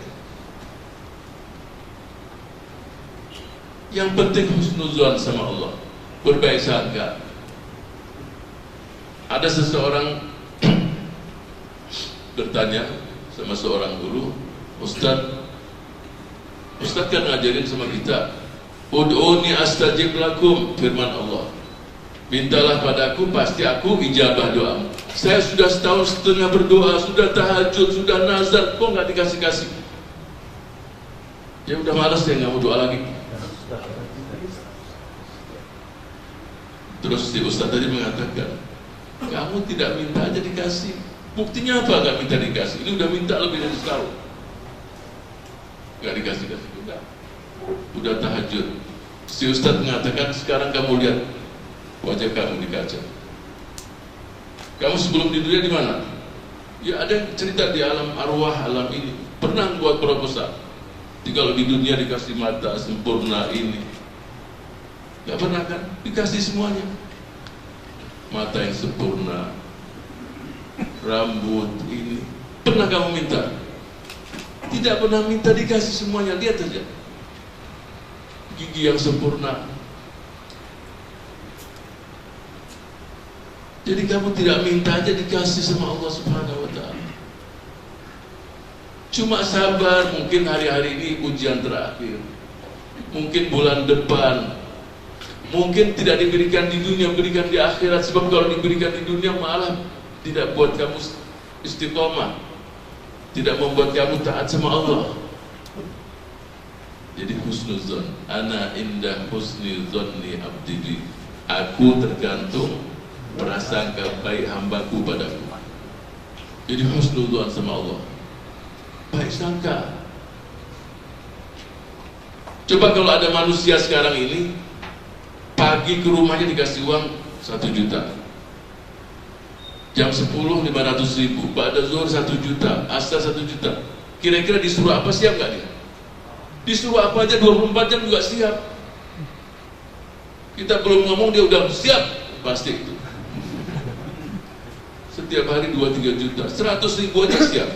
Speaker 1: Yang penting husnuzan sama Allah, berbaik sangka. Ada seseorang bertanya sama seorang guru, Ustaz kan ngajarin sama kita, ud'uni astajib lakum, firman Allah, mintalah padaku, pasti aku ijabah doamu. Saya sudah setahun setengah berdoa, sudah tahajud, sudah nazar, kok nggak dikasih-kasih? Ya udah malas, ya nggak mau doa lagi. Terus si Ustaz tadi mengatakan, kamu tidak minta aja dikasih. Buktinya apa gak minta dikasih? Ini udah minta lebih dari setahun, gak dikasih-kasih. Udah tahajud. Si Ustadz mengatakan, sekarang kamu lihat wajah kamu di kaca. Kamu sebelum di dunia di mana? Ya ada yang cerita di alam arwah, alam ini. Pernah buat proposal. Kalau di dunia dikasih mata sempurna ini, gak pernah kan? Dikasih semuanya. Mata yang sempurna, rambut ini. Pernah kamu minta? Tidak pernah minta, dikasih semuanya. Lihat saja. Gigi yang sempurna. Jadi kamu tidak minta aja, dikasih sama Allah Subhanahu wa ta'ala. Cuma sabar, mungkin hari-hari ini ujian terakhir, mungkin bulan depan, mungkin tidak diberikan di dunia, berikan di akhirat. Sebab kalau diberikan di dunia malah tidak buat kamu istiqomah, tidak membuat kamu taat sama Allah. Jadi husnuzon, ana indah husni zonni abdi. Aku tergantung prasangka baik hambaku padaku. Jadi husnuzon sama Allah, baik sangka. Coba kalau ada manusia sekarang ini pagi ke rumahnya dikasih uang 1 juta, jam 10 500.000, pada zuhur 1 juta, asar 1 juta. Kira-kira disuruh apa, siap gak dia? Disuruh apa aja 24 jam juga siap. Kita belum ngomong dia udah siap, pasti itu. Setiap hari 2-3 juta, 100.000 aja siap.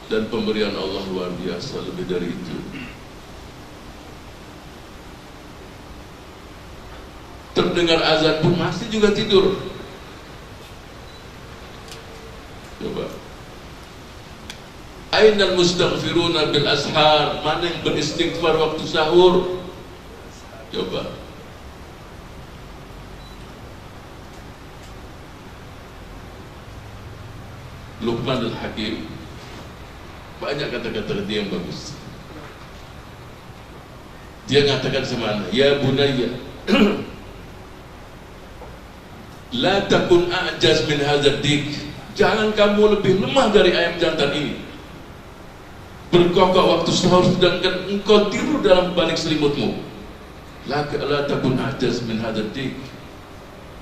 Speaker 1: Dan pemberian Allah luar biasa, lebih dari itu. Terdengar azan pun masih juga tidur. Coba. Ainal mustaghfiruna bil ashar, mana yang beristighfar waktu sahur? Coba. Luqman al-Hakim banyak kata-kata dia yang bagus. Dia mengatakan sama anak, ya bunayya, la takun a'jaz min hadzal dik. Jangan kamu lebih lemah dari ayam jantan ini. Berkokok waktu sahur sedangkan engkau tidur dalam balik selimutmu. La takun a'jaz min hadzal dik.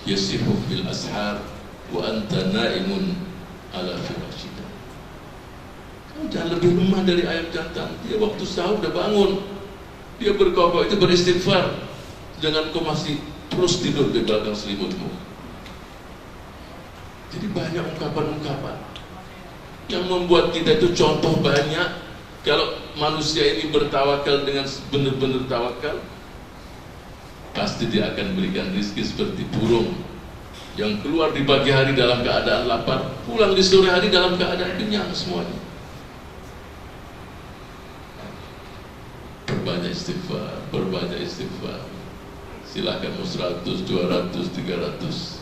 Speaker 1: Yasihu fil ashar wa anta na'imun ala firashika. Kamu jangan lebih lemah dari ayam jantan. Dia waktu sahur udah bangun, dia berkokok itu beristighfar, sedangkan kau masih terus tidur di belakang selimutmu. Jadi banyak ungkapan-ungkapan yang membuat kita itu contoh banyak. Kalau manusia ini bertawakal dengan benar-benar tawakal, pasti dia akan berikan rezeki seperti burung yang keluar di pagi hari dalam keadaan lapar, pulang di sore hari dalam keadaan kenyang semuanya. Berbanyak istighfar, berbanyak istighfar. Silakan mau 100, 200, 300.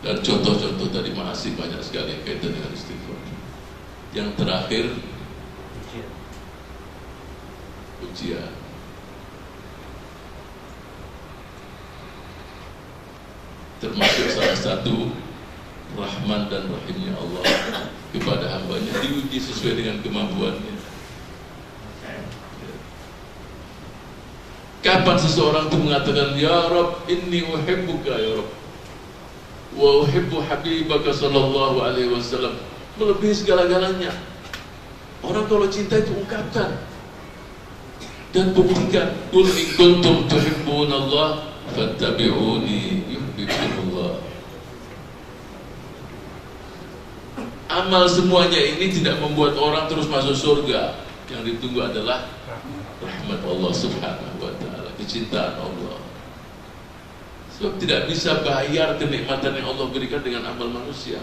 Speaker 1: Dan contoh-contoh tadi masih banyak sekali kaitan dengan istighfar. Yang terakhir, ujian. Termasuk salah satu rahman dan rahimnya Allah kepada hambanya, diuji sesuai dengan kemampuannya. Kapan seseorang itu mengatakan, ya Rabb inni uhibbuka ya Rabb wa uhibbu habibaka sallallahu alaihi wasallam, melebihi segala-galanya. Orang kalau cinta itu ungkapkan dan buktikan. Qul in kuntum tuhibbunallah fattabi'uni yuhibbukumullah. Amal semuanya ini tidak membuat orang terus masuk surga. Yang ditunggu adalah rahmat Allah Subhanahu wa ta'ala, kecintaan Allah. Sebab tidak bisa bayar kenikmatan yang Allah berikan dengan amal manusia.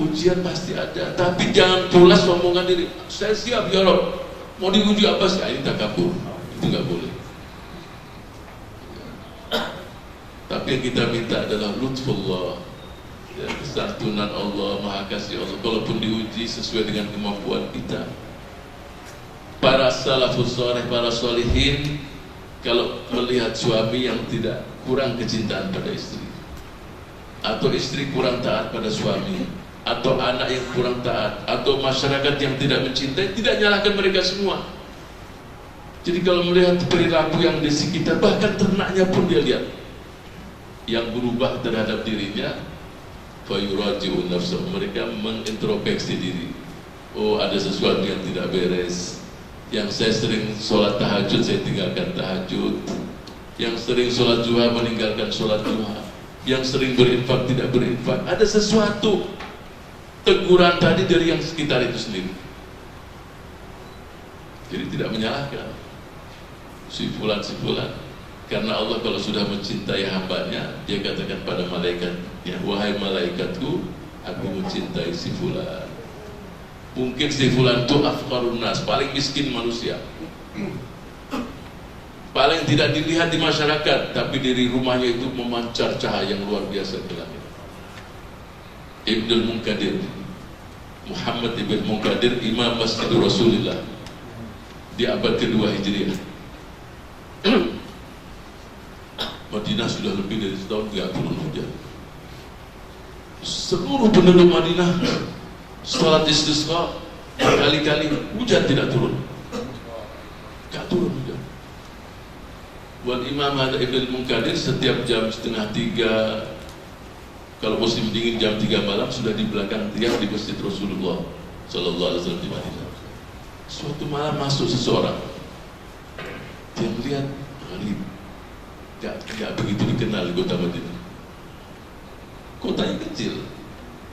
Speaker 1: Ujian pasti ada, tapi jangan pulas omongan diri, saya siap ya Rabb, mau diuji apa sih? Ini takabur, itu nggak boleh. Tapi yang kita minta adalah lutfullah, ya, kesantunan Allah, maha kasih Allah. Kalaupun diuji sesuai dengan kemampuan kita. Para salafus saleh, para sholihin, kalau melihat suami yang tidak kurang kecintaan pada istri, atau istri kurang taat pada suami, atau anak yang kurang taat, atau masyarakat yang tidak mencintai, tidak nyalahkan mereka semua. Jadi kalau melihat perilaku yang di sekitar, bahkan ternaknya pun dia lihat yang berubah terhadap dirinya, fayuraji'un nafsah, mereka mengintrospeksi diri. Oh, ada sesuatu yang tidak beres. Yang saya sering sholat tahajud, saya tinggalkan tahajud. Yang sering sholat duha, meninggalkan sholat duha. Yang sering berinfak, tidak berinfak. Ada sesuatu teguran tadi dari yang sekitar itu sendiri. Jadi tidak menyalahkan si fulan, karena Allah kalau sudah mencintai hambanya, dia katakan pada malaikat, ya wahai malaikatku, aku mencintai si fulan. Mungkin si fulan itu afqarun nas, paling miskin manusia, paling tidak dilihat di masyarakat, tapi dari rumahnya itu memancar cahaya yang luar biasa ke langit. Ibnul Munkadir, Muhammad ibn Munkadir, Imam Masjid Rasulullah di abad kedua Hijriah. Madinah sudah lebih dari setahun tidak turun hujan. Seluruh penduduk Madinah sholat istisqa berkali-kali, hujan tidak turun. Tidak turun hujan. Buat Imam Ibn Munkadir setiap jam 2:30, kalau musim dingin jam 3 malam sudah di belakang tiang di Masjid Rasulullah Sallallahu Alaihi Wasallam di Madinah. Suatu malam masuk seseorang, dia melihat gharib, tidak begitu dikenal di kota Madinah. Kotanya kecil,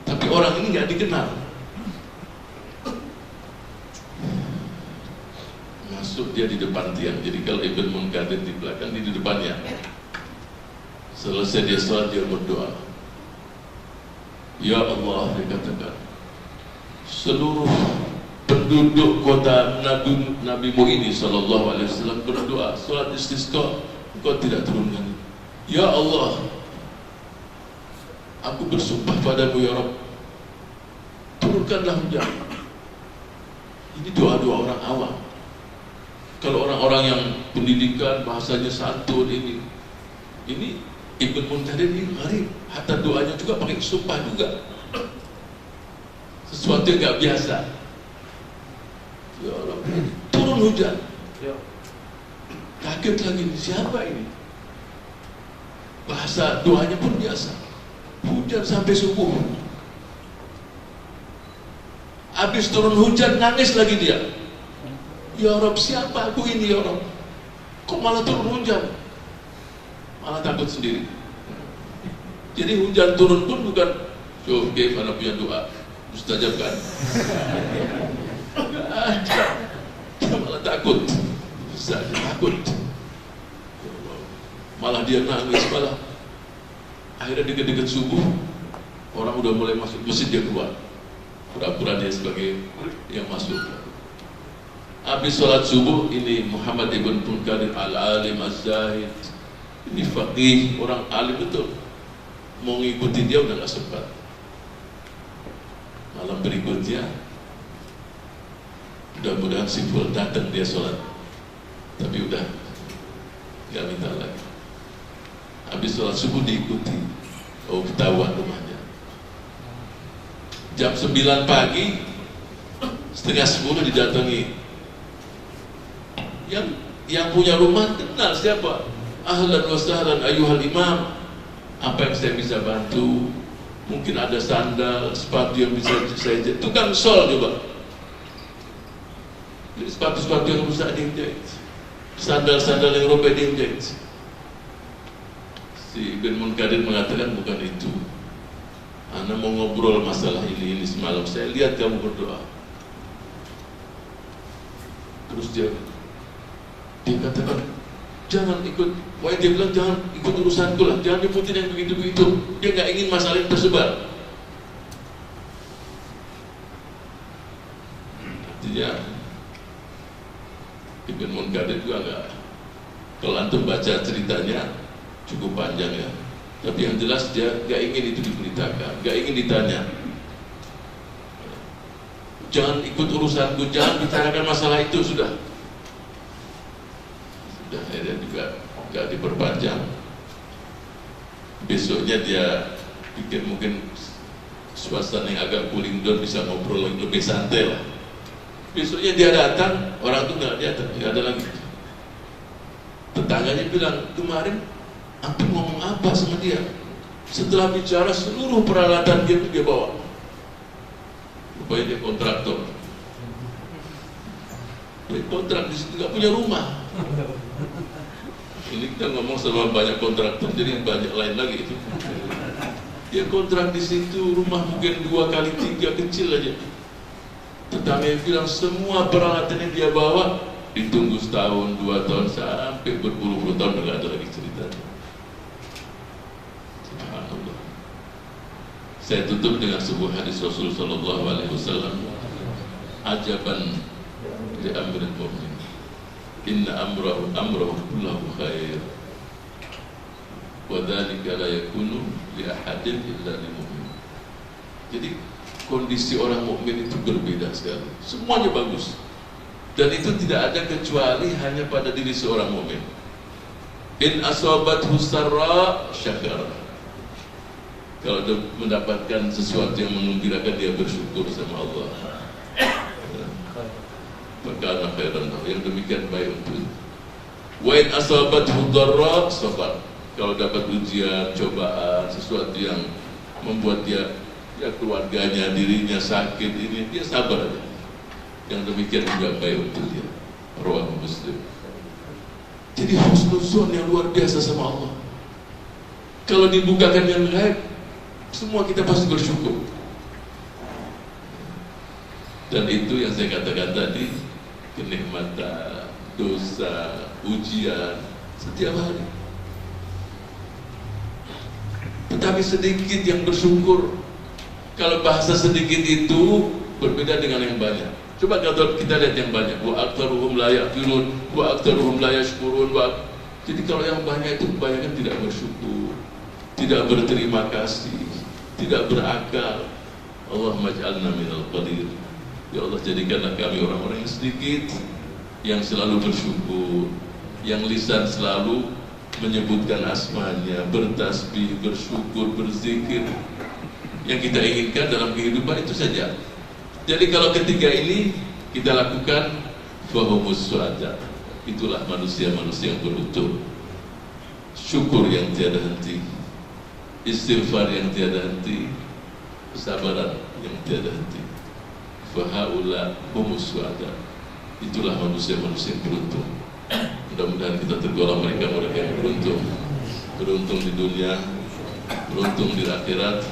Speaker 1: tapi orang ini nggak dikenal. Masuk dia di depan tiang. Jadi kalau Ibn Munkadir di belakang, dia di depannya. Selesai dia sholat, dia berdoa. Ya Allah, dia katakan, seluruh penduduk kota Nabi-Mu ini Sallallahu Alaihi Wasallam berdoa, sholat istisqa, Engkau tidak turunkan. Ya Allah, aku bersumpah padamu ya Rabb, turunkanlah hujan. Ini doa-doa orang awam. Kalau orang-orang yang pendidikan, bahasanya santun, ini Ibn Munkadir ini gharib. Hatta doanya juga pakai sumpah juga. Sesuatu yang gak biasa. Ya Allah, turun hujan. Kaget lagi, siapa ini? Bahasa doanya pun biasa. Hujan sampai subuh. Habis turun hujan, nangis lagi dia. Ya Rabb, siapa aku ini ya Rabb? Kok malah turun hujan? Malah takut sendiri. Jadi hujan turun pun bukan, so, Gabe anak punya doa mustajab kan? Dia malah takut. Bisa, dia takut. Malah dia nangis, malah akhirnya deket-deket subuh, orang udah mulai masuk masjid, dia keluar. Pura-pura dia sebagai yang masuk. Habis sholat subuh, ini Muhammad ibn Munkadir al-alim az-zahid, ini faqih, orang alim betul, mau ngikutin dia udah gak sempat. Malam berikutnya, mudah-mudahan si full datang dia sholat, tapi udah gak minta lagi. Habis sholat subuh diikuti, oh ketahuan rumahnya. Jam 9 pagi, 9:30 didatangi. Yang punya rumah kenal siapa? Ahlan wa sahlan ayyuhal imam. Apa yang saya bisa bantu? Mungkin ada sandal, sepatu yang bisa saya jahit. Tukang sol coba. Jadi sepatu-sepatu yang rusak dijahit, sandal-sandal yang robek dijahit. Si Ibn Munkadir mengatakan bukan itu. Ana mau ngobrol masalah ini semalam. Saya lihat kamu berdoa. Terus dia katakan, jangan ikut. Wah, dia bilang jangan ikut urusanku lah, jangan ikutin yang begitu-begitu. Dia nggak ingin masalah yang tersebar. Artinya Ibn Munkadir juga nggak. Kalau antum baca ceritanya cukup panjang ya. Tapi yang jelas dia nggak ingin itu diberitakan, nggak ingin ditanya. Jangan ikut urusanku, jangan bicarakan masalah itu, sudah. Akhirnya juga nggak diperpanjang. Besoknya dia pikir mungkin suasana yang agak cooling down, bisa ngobrol lebih santai lah. Besoknya dia datang, orang itu nggak ada lagi. Tetangganya bilang, kemarin antum ngomong apa sama dia? Setelah bicara seluruh peralatan dia bawa. Rupanya dia kontraktor. Dia kontrak di situ, nggak punya rumah. Ini kita ngomong sama banyak kontraktor, jadi banyak lain lagi itu. Dia kontrak di situ, rumah mungkin 2 kali 3 kecil aja. Tetangga bilang semua peralatan yang dia bawa ditunggu setahun, 2 tahun, sampai berpuluh-puluh tahun nggak ada lagi ceritanya. Subhanallah. Saya tutup dengan sebuah hadis Rasulullah SAW. Ajaban li amril mu'min, inna amrahu kullahu khair, wa dzalika la yakunu li ahadin illa lil mu'min. Jadi kondisi orang mukmin itu berbeda sekali. Semuanya bagus. Dan itu tidak ada kecuali hanya pada diri seorang mukmin. In asabathu sarra syakara. Kalau dia mendapatkan sesuatu yang menggembirakan, dia bersyukur sama Allah. Maka khairan lahu, yang demikian baik untuk. Wa in asabathu dharra sabar. Kalau dapat ujian, cobaan, sesuatu yang membuat dia, ya keluarganya, dirinya sakit, ini dia sabar aja. Yang demikian juga baik untuk dia. Rawahu Muslim. Jadi husnuzon yang luar biasa sama Allah. Kalau dibukakan yang gaib, semua kita pasti bersyukur. Dan itu yang saya katakan tadi, kenikmatan, dosa, ujian setiap hari. Tetapi sedikit yang bersyukur. Kalau bahasa sedikit itu berbeda dengan yang banyak. Coba kalau kita lihat yang banyak, wa aktsaruhum la ya'qilun, wa aktsaruhum la yashkurun. Jadi kalau yang banyak itu kebanyakan tidak bersyukur, tidak berterima kasih, tidak berakal. Allahumma ij'alna minal qalil. Ya Allah, jadikanlah kami orang-orang yang sedikit, yang selalu bersyukur, yang lisan selalu menyebutkan asmanya, bertasbih, bersyukur, berzikir. Yang kita inginkan dalam kehidupan itu saja. Jadi kalau ketiga ini kita lakukan, fahumus su'ada. Itulah manusia-manusia yang beruntung. Syukur yang tiada henti, istighfar yang tiada henti, kesabaran yang tiada henti. Fahaula humus su'ada. Itulah manusia-manusia yang beruntung. Mudah-mudahan kita tergolong mereka yang beruntung. Beruntung di dunia, beruntung di akhirat,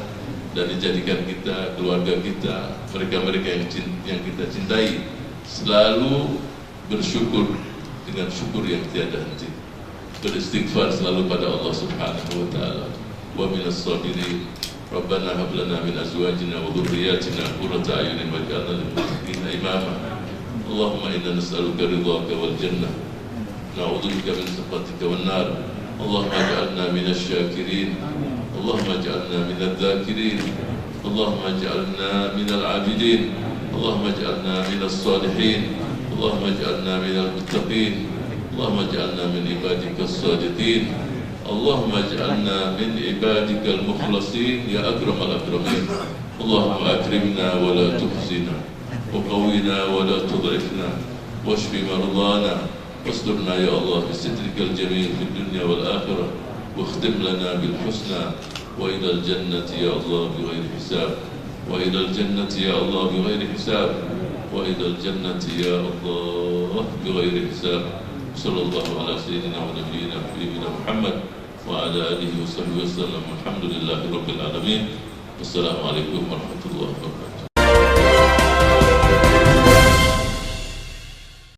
Speaker 1: dan dijadikan kita, keluarga kita, mereka-mereka yang kita cintai selalu bersyukur dengan syukur yang tiada henti. Beristighfar selalu pada Allah Subhanahu wa taala. Wa minas sabirin. Rabbana hab lana min azwajina wa dhurriyyatina qurrata a'yunin waj'alna lil muttaqina imama. Allahumma inna nas'aluka ridhaka wal jannah. Na'udzubika min sakhatika wan nar. Allahumma ij'alna minasy syakirin. Allahumma ij'alna minadz dzakirin. Allahumma ij'alna minal 'abidin. Allahumma ij'alna minas salihin. Allahumma ij'alna minal muttaqin. Allahumma ij'alna min ibadikas sadiqin. Allahumma ij'alna min ibadikal mukhlasin ya akramal akramin. Allahumma akrimna wa la tuhzina, wa qawwina wa la tud'ifna, washfi maradana, wasturna ya Allah bisitrikal jamil fid dunya wal akhirah, واختم لنا بالحسنى وإلى الجنة يا الله بغير حساب، وإلى الجنة يا الله بغير حساب، وإلى الجنة يا الله بغير حساب. صلى الله على سيدنا ونبينا حبيبنا محمد وعلى آله وصحبه وسلم. الحمد لله رب العالمين. والسلام عليكم ورحمة الله وبركاته.